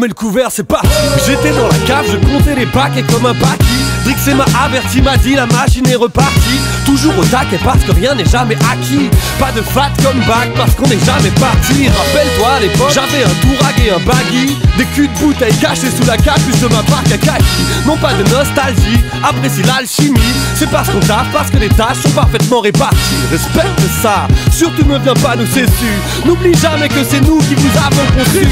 mets le couvert, c'est parti. J'étais dans la cave, je comptais les paquets comme un paquis. Drixé m'a averti, m'a dit la machine est repartie. Toujours au taquet parce que rien n'est jamais acquis. Pas de fat comeback parce qu'on n'est jamais parti. Rappelle-toi à l'époque, j'avais un tourag et un baggy. Des culs de bouteilles cachés sous la capuche de ma barque à kaki. Non pas de nostalgie, apprécie l'alchimie. C'est parce qu'on taffe, parce que les tâches sont parfaitement réparties. Respecte ça, surtout ne viens pas nous cessu. N'oublie jamais que c'est nous qui vous avons conçu.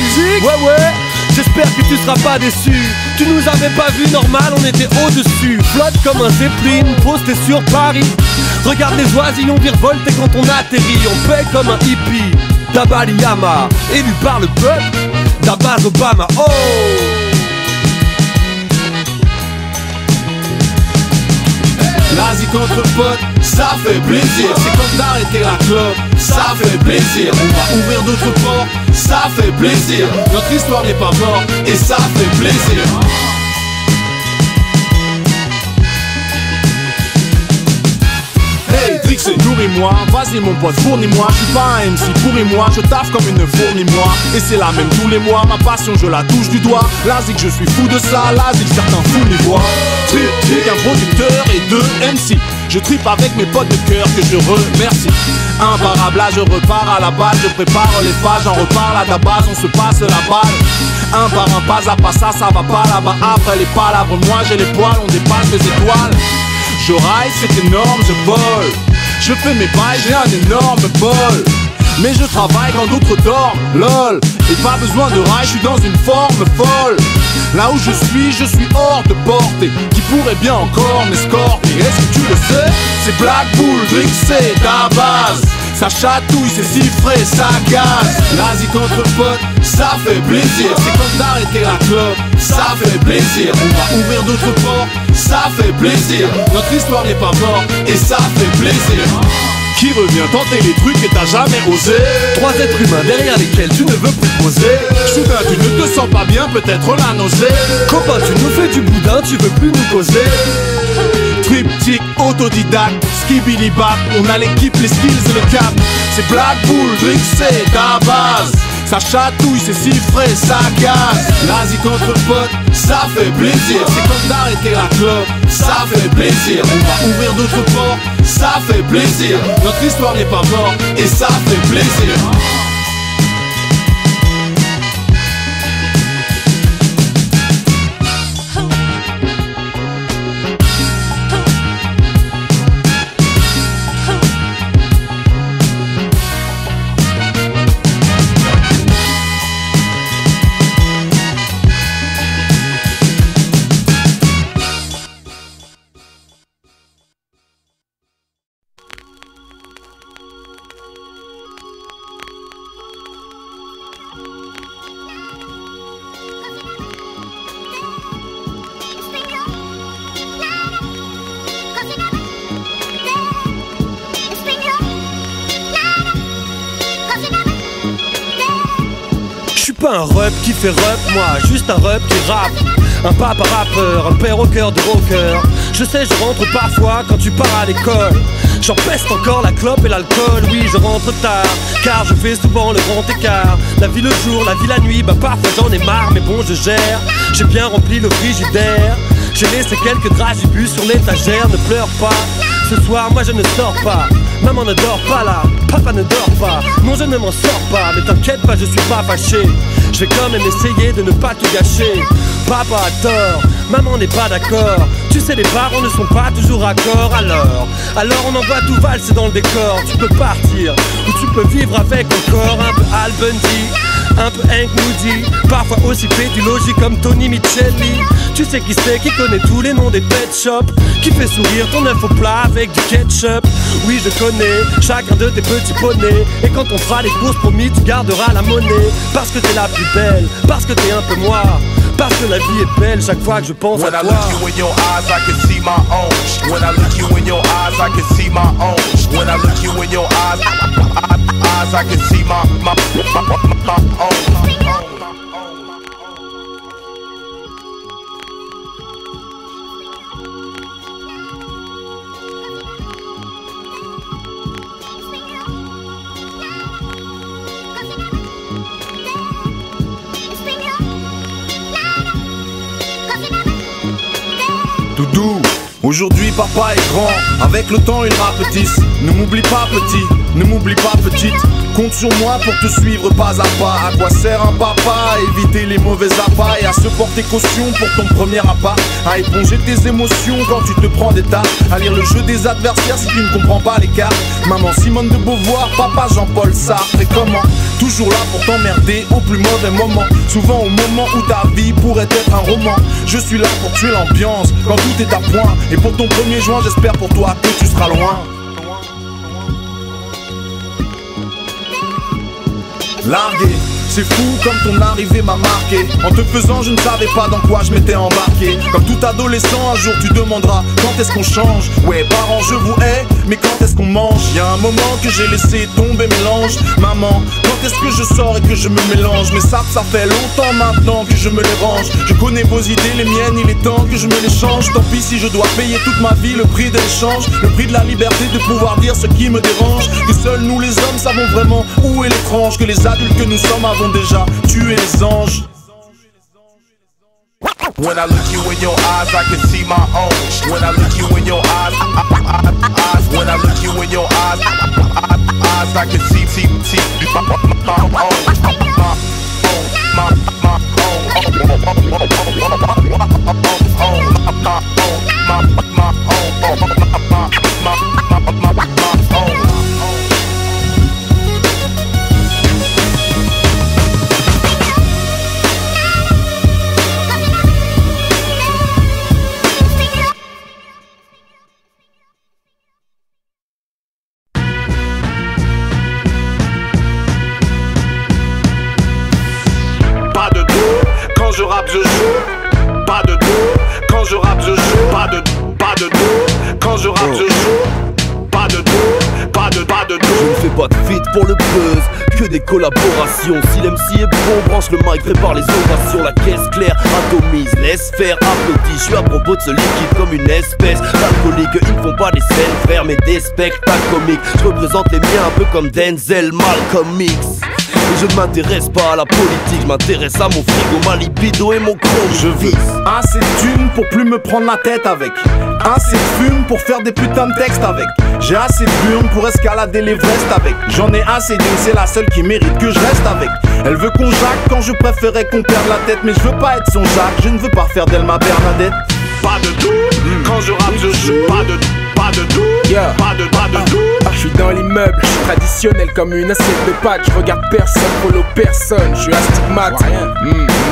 Ouais, j'espère que tu seras pas déçu. Tu nous avais pas vu normal, on était au-dessus. Flotte comme un zeppelin, posté sur Paris. Regarde les oisillons virevolter quand on atterrit. On paie comme un hippie, Dabali Yama, élu par le peuple, d'Abbas Obama. Oh! L'Asie contre potes, ça fait plaisir. C'est comme d'arrêter la clope, ça fait plaisir. On va ouvrir d'autres portes, ça fait plaisir. Notre histoire n'est pas morte et ça fait plaisir. Hey Drixé, nourris-moi, vas-y mon pote, fournis-moi. Je suis pas un MC, pourris-moi, je taffe comme une fournie moi. Et c'est la même tous les mois, ma passion je la touche du doigt. L'Asie que je suis fou de ça, l'Asie que certains fous n'y voient. Trip, un producteur et deux MC. Je tripe avec mes potes de cœur que je remercie. Imparable, là je repars à la balle. Je prépare les pages, j'en reparle à la base. On se passe la balle. Un par un, pas à pas, ça va pas là-bas. Après les palabres, moi j'ai les poils, on dépasse les étoiles. Je ride, c'est énorme, je vole. Je fais mes bails, j'ai un énorme bol. Mais je travaille quand d'autres dorment, lol. Et pas besoin de rail, je suis dans une forme folle. Là où je suis hors de portée. Qui pourrait bien encore m'escorter. Est-ce que tu le sais? C'est Black Bull, Drixé, ta base. Ça chatouille, c'est cifré, ça gaze. L'Asie contre potes, ça fait plaisir. C'est comme d'arrêter la clope, ça fait plaisir. On va ouvrir d'autres portes, ça fait plaisir. Notre histoire n'est pas morte et ça fait plaisir. Qui revient tenter les trucs que t'as jamais osé. Trois êtres humains derrière lesquels tu ne veux plus poser. Soudain tu ne te sens pas bien, peut-être la nausée. Copain, tu nous fais du boudin, tu veux plus nous causer. Triptyque, autodidacte, skibidi bap. On a l'équipe, les skills et le cap. C'est Black Bull, Drixé, ta base. Ça chatouille, c'est cifré, ça gaze. L'Asie contre potes, ça fait plaisir. C'est comme d'arrêter la clope, ça fait plaisir. On va ouvrir d'autres portes, ça fait plaisir. Notre histoire n'est pas morte et ça fait plaisir. Pas un rep qui fait rep, moi, juste un rep qui rappe. Un papa rappeur, un père au cœur de rocker. Je sais, je rentre parfois quand tu pars à l'école. J'en peste encore la clope et l'alcool. Oui, je rentre tard, car je fais souvent le grand écart. La vie le jour, la vie la nuit, bah parfois j'en ai marre, mais bon je gère. J'ai bien rempli le frigidaire. J'ai laissé quelques dragibus sur l'étagère, ne pleure pas. Ce soir, moi je ne sors pas. Maman ne dort pas là, papa ne dort pas. Non, je ne m'en sors pas, mais t'inquiète pas, je suis pas fâché. Je vais quand même essayer de ne pas tout gâcher. Papa a tort, maman n'est pas d'accord. Tu sais, les parents ne sont pas toujours raccord. Alors on envoie tout valser dans le décor. Tu peux partir, ou tu peux vivre avec encore un peu Al Bundy, un peu Hank Moody, parfois aussi fait du logis comme Tony Micheli. Tu sais qui c'est qui connaît tous les noms des pet shops, qui fait sourire ton œuf au plat avec du ketchup. Oui, je connais chacun de tes petits poneys. Et quand on fera les courses, promis, tu garderas la monnaie. Parce que t'es la plus belle, parce que t'es un peu moi, parce que la vie est belle chaque fois que je pense à toi. When I look you in your eyes, I can see my own. When I look you in your eyes, I can see my own. When I look you in your eyes, I can see my own. Doudou, aujourd'hui papa est grand, avec le temps il rapetisse. Ne m'oublie pas petit, ne m'oublie pas petite. Compte sur moi pour te suivre pas à pas. À quoi sert un papa? À éviter les mauvais appâts et à se porter caution pour ton premier appât. À éponger tes émotions quand tu te prends des tas. À lire le jeu des adversaires si tu ne comprends pas les cartes. Maman Simone de Beauvoir, papa Jean-Paul Sartre. Et comment? Toujours là pour t'emmerder au plus mauvais moment. Souvent au moment où ta vie pourrait être un roman. Je suis là pour tuer l'ambiance quand tout est à point. Et pour ton 1er juin, j'espère pour toi que tu seras loin. Largué, c'est fou comme ton arrivée m'a marqué. En te faisant je ne savais pas dans quoi je m'étais embarqué. Comme tout adolescent un jour tu demanderas quand est-ce qu'on change. Ouais parents je vous hais, mais quand est-ce qu'on mange? Y'a un moment que j'ai laissé tomber mélange. Maman, quand est-ce que je sors et que je me mélange? Mais ça fait longtemps maintenant que je me les range. Je connais vos idées, les miennes, il est temps que je me les change. Tant pis si je dois payer toute ma vie le prix de l'échange. Le prix de la liberté de pouvoir dire ce qui me dérange. Que seuls nous les hommes savons vraiment où est l'étrange. Que les adultes que nous sommes avons déjà tué les anges. When I look you in your eyes, I can see my own. When I look you in your eyes, when I look you in your eyes, I can see my own, my je rappe, je joue. Pas de dos. Quand je rappe, je joue. Pas de dos. Quand je rappe, je joue. Pas de dos. Pas de dos. Je ne fais pas de feat pour le buzz, que des collaborations. Si l'MC est bon, branche le mic, prépare les ovations. La caisse claire, atomise, laisse faire, applaudis. Je suis à propos de ce liquide comme une espèce d'alcoolique. Ils ne font pas des scènes frères, mais des spectacles comiques. Je représente les miens un peu comme Denzel, Malcolm X. Et je ne m'intéresse pas à la politique, je m'intéresse à mon frigo, ma libido et mon chrome. Je veux assez de thunes pour plus me prendre la tête avec. Assez de fume pour faire des putains de textes avec. J'ai assez de burnes pour escalader l'Everest avec. J'en ai assez d'une, c'est la seule qui mérite que je reste avec. Elle veut qu'on jacque quand je préférais qu'on perde la tête. Mais je veux pas être son Jacques, je ne veux pas faire d'elle ma Bernadette. Pas de doute, quand je rappe je joue. Pas de doute, pas de doute. Je suis dans l'immeuble, je suis traditionnel comme une assiette de pâtes. Je regarde personne, follow personne, je suis astigmate.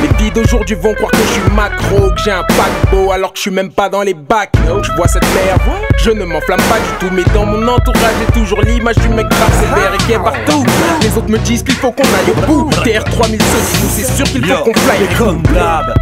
Les filles d'aujourd'hui vont croire que je suis macro, que j'ai un paquebot alors que je suis même pas dans les bacs. Je vois cette merde, je ne m'enflamme pas du tout. Mais dans mon entourage j'ai toujours l'image du mec grave sévère et qui est partout. Les autres me disent qu'il faut qu'on aille au bout. TR 3000 nous c'est sûr qu'il faut qu'on fly. Comme d'hab,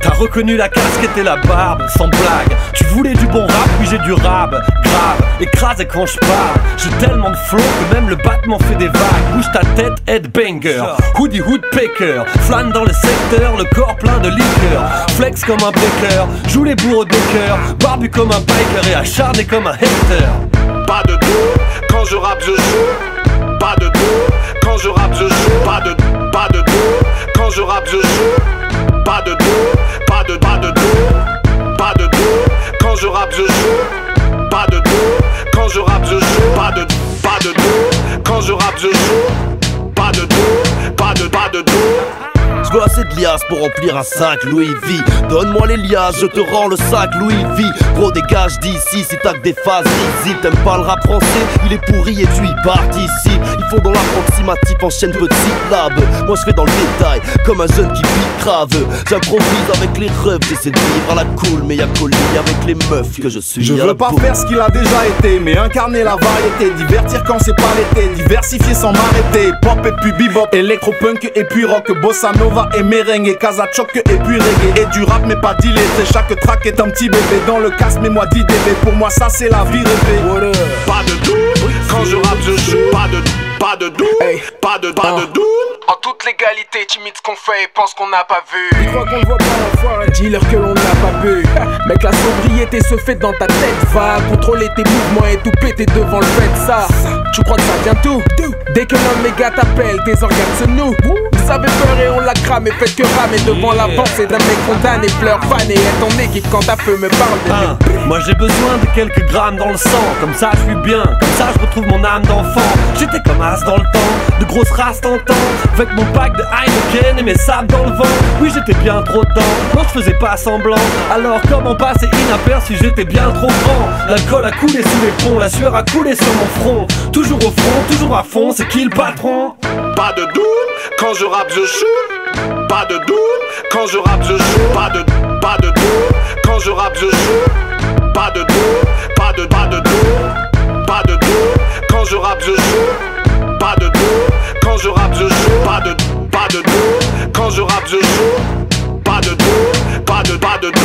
t'as reconnu la casquette et la barbe, sans blague. Tu voulais du bon rap, puis j'ai du rap, grave, écrasé quand je parle. J'ai tellement de flow que même le battement fait des vagues. Bouge ta tête, headbanger, hoodie woodpecker. Flâne dans le secteur, le corps plein de liqueur. Flex comme un breaker, joue les bourreaux de cœur. Barbu comme un biker et acharné comme un hater. Pas de dos, quand je rappe je joue. Pas de dos, quand je rappe je joue. Pas de dos, quand je rappe je joue. Pas de dos, pas de dos. Pas de dos, quand je rappe je joue. Pas de dos, quand je rappe je joue. Pas de dos, quand je rappe je joue. Pas de dos, pas de dos. Je veux assez de liasses pour remplir un sac Louis V. Donne-moi les liasses, je te rends le sac Louis V. Gros dégage d'ici si t'as que des phases visibles. T'aimes pas le rap français, il est pourri et tu y participes. Ils font dans l'approximatif en chaîne petite syllabe. Moi je fais dans le détail, comme un jeune qui vit grave. J'improvise avec les refs, j'essaie de vivre à la cool. Mais y'a colis avec les meufs que je suis. Je veux pas faire ce qu'il a déjà été, mais incarner la variété. Divertir quand c'est pas l'été, diversifier sans m'arrêter. Pop et puis bebop, électropunk et puis rock. Bossa nova et merengue, casa choc et puis reggae. Et du rap mais pas d'illettré, chaque track est un petit bébé. Dans le casque mets-moi 10 dB, pour moi ça c'est la vie rêvée. Pas de doute, quand je rappe je joue. Pas de doute, pas de doute. En toute légalité, timide ce qu'on fait et pense qu'on n'a pas vu. Ils croient qu'on le voit pas l'enfoiré. Dis-leur que l'on n'a pas bu. Mec, la sobriété se fait dans ta tête. Va contrôler tes mouvements et tout péter devant le fait. Ça, tu crois que ça vient tout? Dès que l'homme méga t'appelle, tes organes se nouent. Vous avez peur et on la crame et faites que ramer devant la pensée d'un mec condamné. Pleure fan et est ton équipe quand ta feu me parle de nous. Moi j'ai besoin de quelques grammes dans le sang. Comme ça je suis bien, comme ça je retrouve mon âme d'enfant. J'étais comme as dans le temps, de grosses races tentant. Avec mon pack de Heineken et mes sables dans le vent. Oui j'étais bien trop dedans, non je faisais pas semblant. Alors comment passer inaperçu, j'étais bien trop grand. L'alcool a coulé sous les ponts, la sueur a coulé sur mon front. Toujours au front, toujours à fond, c'est qui le patron? Pas de doute, quand je rappe je shoot. Pas de doute, quand je rappe je shoot. Pas de doute, quand je rappe je shoot. Pas de doute, pas de doute. Pas de doute, quand je rappe je shoot. Pas de doute, quand je rappe je shoot. Pas de doute, quand je rappe je shoot. Pas de doute, pas de doute.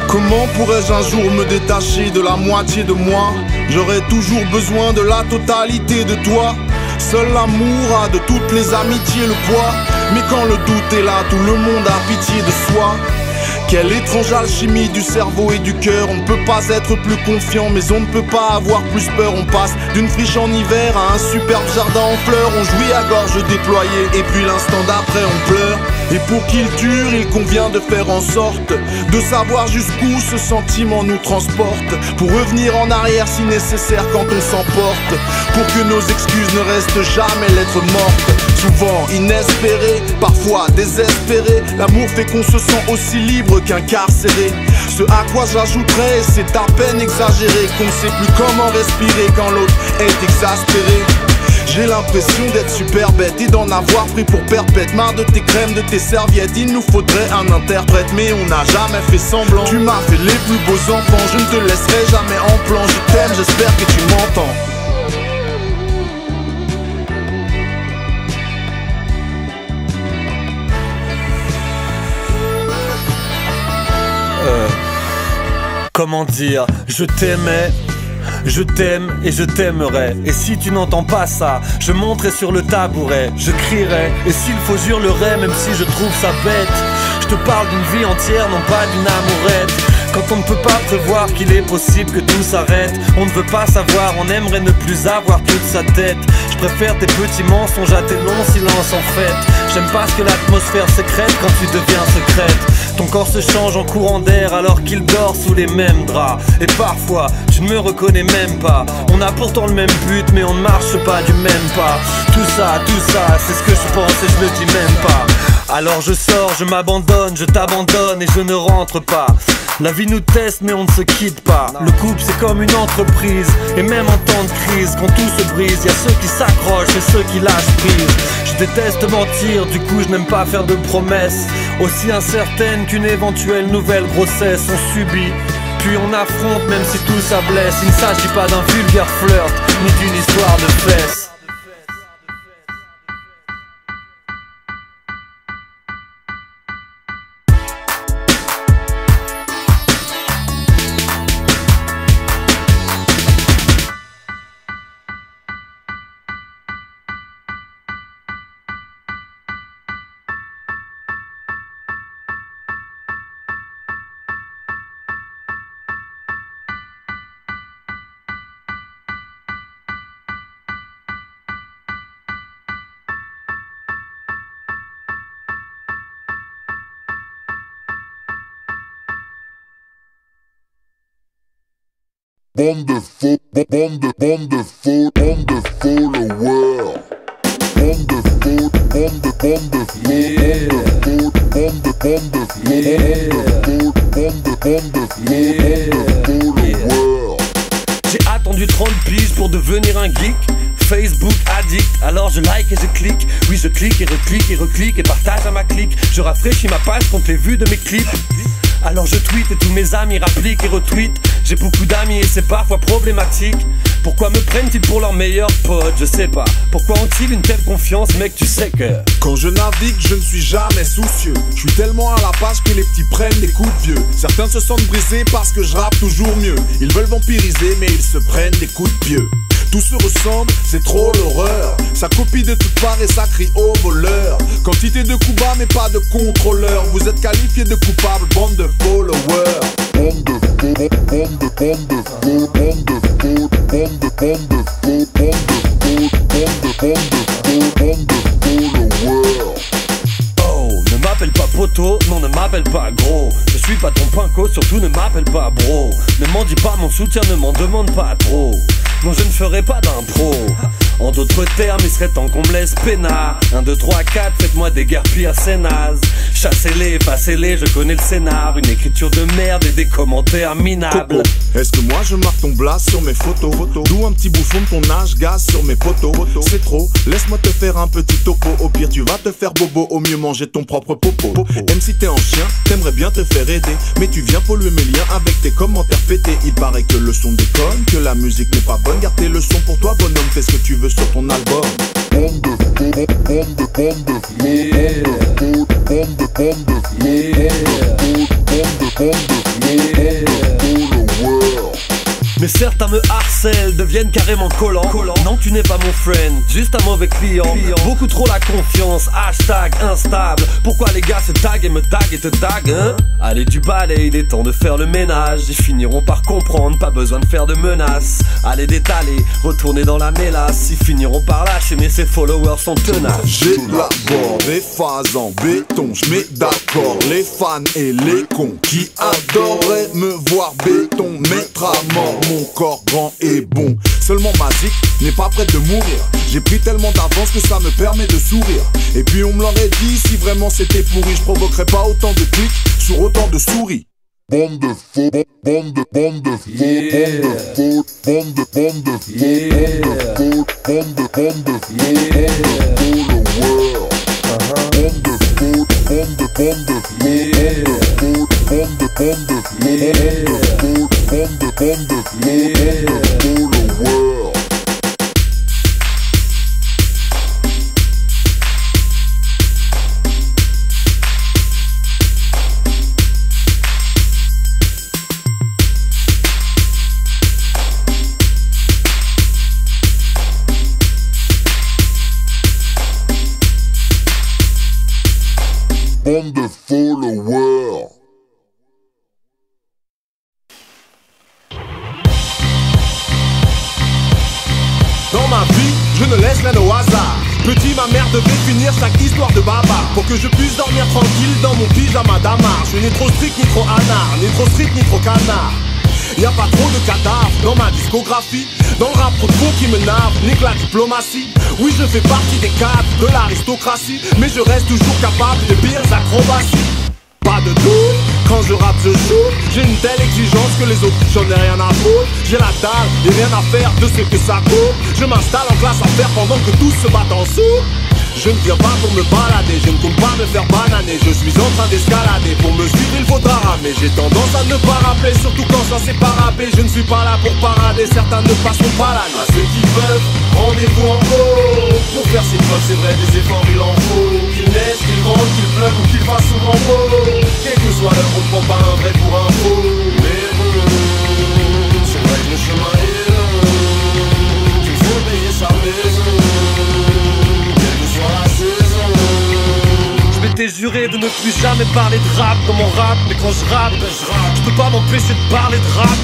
Comment pourrais-je un jour me détacher de la moitié de moi? J'aurais toujours besoin de la totalité de toi. Seul l'amour a de toutes les amitiés le poids. Mais quand le doute est là, tout le monde a pitié de soi. Quelle étrange alchimie du cerveau et du cœur. On ne peut pas être plus confiant, mais on ne peut pas avoir plus peur. On passe d'une friche en hiver à un superbe jardin en fleurs. On jouit à gorge déployée, et puis l'instant d'après on pleure. Et pour qu'il dure, il convient de faire en sorte de savoir jusqu'où ce sentiment nous transporte. Pour revenir en arrière si nécessaire quand on s'emporte. Pour que nos excuses ne restent jamais lettres mortes. Souvent inespéré, parfois désespéré. L'amour fait qu'on se sent aussi libre qu'incarcéré. Ce à quoi j'ajouterais, c'est à peine exagéré, qu'on ne sait plus comment respirer quand l'autre est exaspéré. J'ai l'impression d'être super bête et d'en avoir pris pour perpète. Marre de tes crèmes, de tes serviettes, il nous faudrait un interprète. Mais on n'a jamais fait semblant. Tu m'as fait les plus beaux enfants, je ne te laisserai jamais en plan. Je t'aime, j'espère que tu m'entends. Comment dire, je t'aimais, je t'aime et je t'aimerai. Et si tu n'entends pas ça, je monterai sur le tabouret, je crierai. Et s'il faut, j'hurlerai, même si je trouve ça bête. Je te parle d'une vie entière, non pas d'une amourette. Quand on ne peut pas prévoir qu'il est possible que tout s'arrête. On ne veut pas savoir, on aimerait ne plus avoir toute sa tête. Je préfère tes petits mensonges à tes longs silences en fait. J'aime pas ce que l'atmosphère sécrète quand tu deviens secrète. Ton corps se change en courant d'air alors qu'il dort sous les mêmes draps. Et parfois, tu ne me reconnais même pas. On a pourtant le même but mais on ne marche pas du même pas. Tout ça, c'est ce que je pense et je le dis même pas. Alors je sors, je m'abandonne, je t'abandonne et je ne rentre pas. La vie nous teste mais on ne se quitte pas. Le couple c'est comme une entreprise. Et même en temps de crise, quand tout se brise, y a ceux qui s'accrochent et ceux qui lâchent prise. Je déteste mentir, du coup je n'aime pas faire de promesses aussi incertaines qu'une éventuelle nouvelle grossesse. On subit, puis on affronte même si tout ça blesse. Il ne s'agit pas d'un vulgaire flirt, ni d'une histoire de fesses. bande de followers. Bande de J'ai attendu 30 piges pour devenir un geek. Facebook addict, alors je like et je clique. Oui, je clique et reclique et partage à ma clique. Je rafraîchis ma page contre les vues de mes clips. Alors je tweet et tous mes amis rappliquent et retweetent. J'ai beaucoup d'amis et c'est parfois problématique. Pourquoi me prennent-ils pour leur meilleur pote? Je sais pas. Pourquoi ont-ils une telle confiance, mec? Tu sais que quand je navigue, je ne suis jamais soucieux. Je suis tellement à la page que les petits prennent des coups de vieux. Certains se sentent brisés parce que je rappe toujours mieux. Ils veulent vampiriser mais ils se prennent des coups de pieux. Tout se ressemble, c'est trop l'horreur. Ça copie de toutes parts et ça crie au voleur. Quantité de coups bas mais pas de contrôleur. Vous êtes qualifiés de coupables, bande de followers. Oh, ne m'appelle pas poto, non ne m'appelle pas gros. Je suis pas ton pinko, surtout ne m'appelle pas bro. Ne m'en dis pas mon soutien, ne m'en demande pas trop. Non, je ne ferai pas d'impro. En d'autres termes, il serait temps qu'on me laisse peinard. 1, 2, 3, 4, faites-moi des guerpilles assez nazes. Chassez-les, effacez-les, je connais le scénar. Une écriture de merde et des commentaires minables. Coco, est-ce que moi je marque ton blast sur mes photos? D'où un petit bouffon de ton âge, gaz sur mes poteaux. C'est trop, laisse-moi te faire un petit topo. Au pire tu vas te faire bobo, au mieux manger ton propre popo. Même si t'es en chien, t'aimerais bien te faire aider. Mais tu viens polluer mes liens avec tes commentaires pétés. Il paraît que le son déconne, que la musique n'est pas bonne. Garde tes leçons pour toi bonhomme, fais ce que tu veux sur ton album. Mais certains me harcèlent, deviennent carrément collants. Non, tu n'es pas mon friend, juste un mauvais client. Beaucoup trop la confiance, hashtag instable. Pourquoi les gars se taguent et me taguent et te taguent, hein? Allez du balai, il est temps de faire le ménage. Ils finiront par comprendre, pas besoin de faire de menaces. Allez détaler, retourner dans la mélasse. Ils finiront par lâcher, mais ses followers sont tenaces. J'élabore des phases en béton, je mets d'accord les fans et les cons qui adoreraient me voir béton mettre à mort mon corps grand et bon. Seulement ma zik n'est pas prête de mourir. J'ai pris tellement d'avance que ça me permet de sourire. Et puis on me l'aurait dit, si vraiment c'était pourri, je provoquerais pas autant de clics sur autant de souris. Bande de faux, bande de followers. Dans ma vie, je ne laisse rien au hasard. Petit, ma mère devait finir chaque histoire de baba pour que je puisse dormir tranquille dans mon pyjama d'amar. Je suis ni trop strict, ni trop anard, ni trop strict, ni trop canard. Y'a pas trop de cadavres dans ma discographie. Dans le rap, trop de faux qui me narvent, nique la diplomatie. Oui, je fais partie des cadres de l'aristocratie, mais je reste toujours capable de pires acrobaties. Pas de doute, quand je rappe je joue. J'ai une telle exigence que les autres, j'en ai rien à foutre. J'ai la dalle et rien à faire de ce que ça coûte. Je m'installe en classe à faire pendant que tous se battent en dessous. Je ne viens pas pour me balader, je ne compte pas me faire bananer. Je suis en train d'escalader, pour me suivre il faudra ramer. J'ai tendance à ne pas rappeler, surtout quand ça s'est pas rappé. Je ne suis pas là pour parader, certains ne passeront pas l'année. À ceux qui peuvent, rendez-vous en gros. Pour faire ses preuves, c'est vrai, des efforts il en faut. Qu'il neige, qu'il grande, qu'il pleuve ou qu'il fasse souvent beau. Quel que soit l'heure, on ne prend pas un vrai pour un faux. Mais bon, c'est vrai que le chemin est long, qu'il faut payer sa maison. Je m'étais juré de ne plus jamais parler de rap dans mon rap. Mais quand je rappe, je peux pas m'empêcher de parler de rap.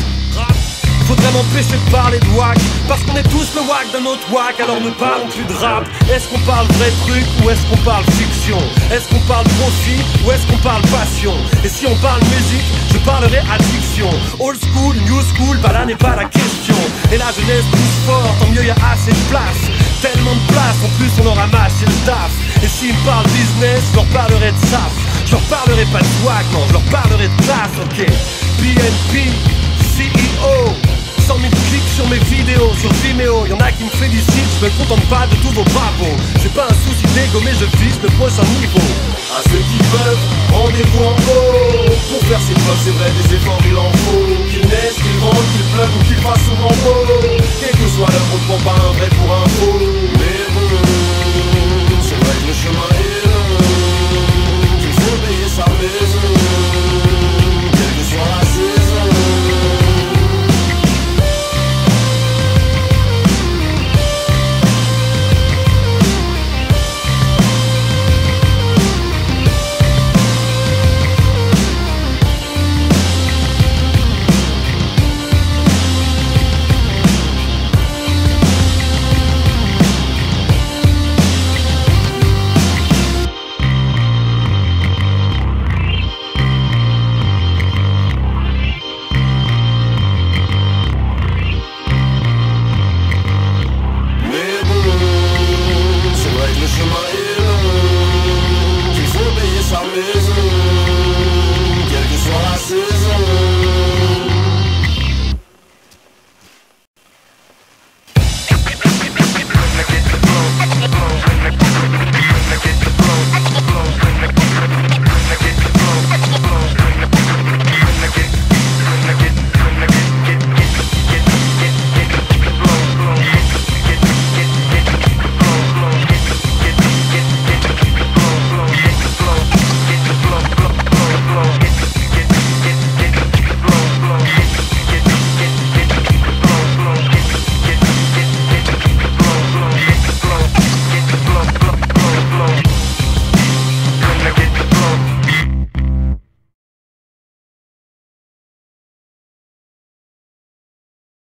Faudrait m'empêcher de parler de wack, parce qu'on est tous le wack d'un autre wack. Alors ne parlons plus de rap. Est-ce qu'on parle vrai truc ou est-ce qu'on parle fiction? Est-ce qu'on parle profit ou est-ce qu'on parle passion? Et si on parle musique, je parlerai addiction. Old school, new school, bah là n'est pas la question. Et la jeunesse pousse fort, tant mieux y a assez de place. Tellement de place, en plus on en ramasse, c'est le taf. Et s'ils me parlent business, je leur parlerai de SAF. Je leur parlerai pas de swag, non, je leur parlerai de classe, ok. BNP, CEO, 100 000 clics sur mes vidéos, sur Vimeo. Y'en a qui me félicitent, je me contente pas de tous vos bravos. J'ai pas un souci d'ego mais je vise le prochain niveau. À ceux qui peuvent, rendez-vous en haut. Pour faire ses preuves, c'est vrai, des efforts il en faut. Qu'il neige, qu'il vente, qu'il pleuve ou qu'il fasse souvent beau. Quel que soit l'heure, on ne prend pas un vrai pour un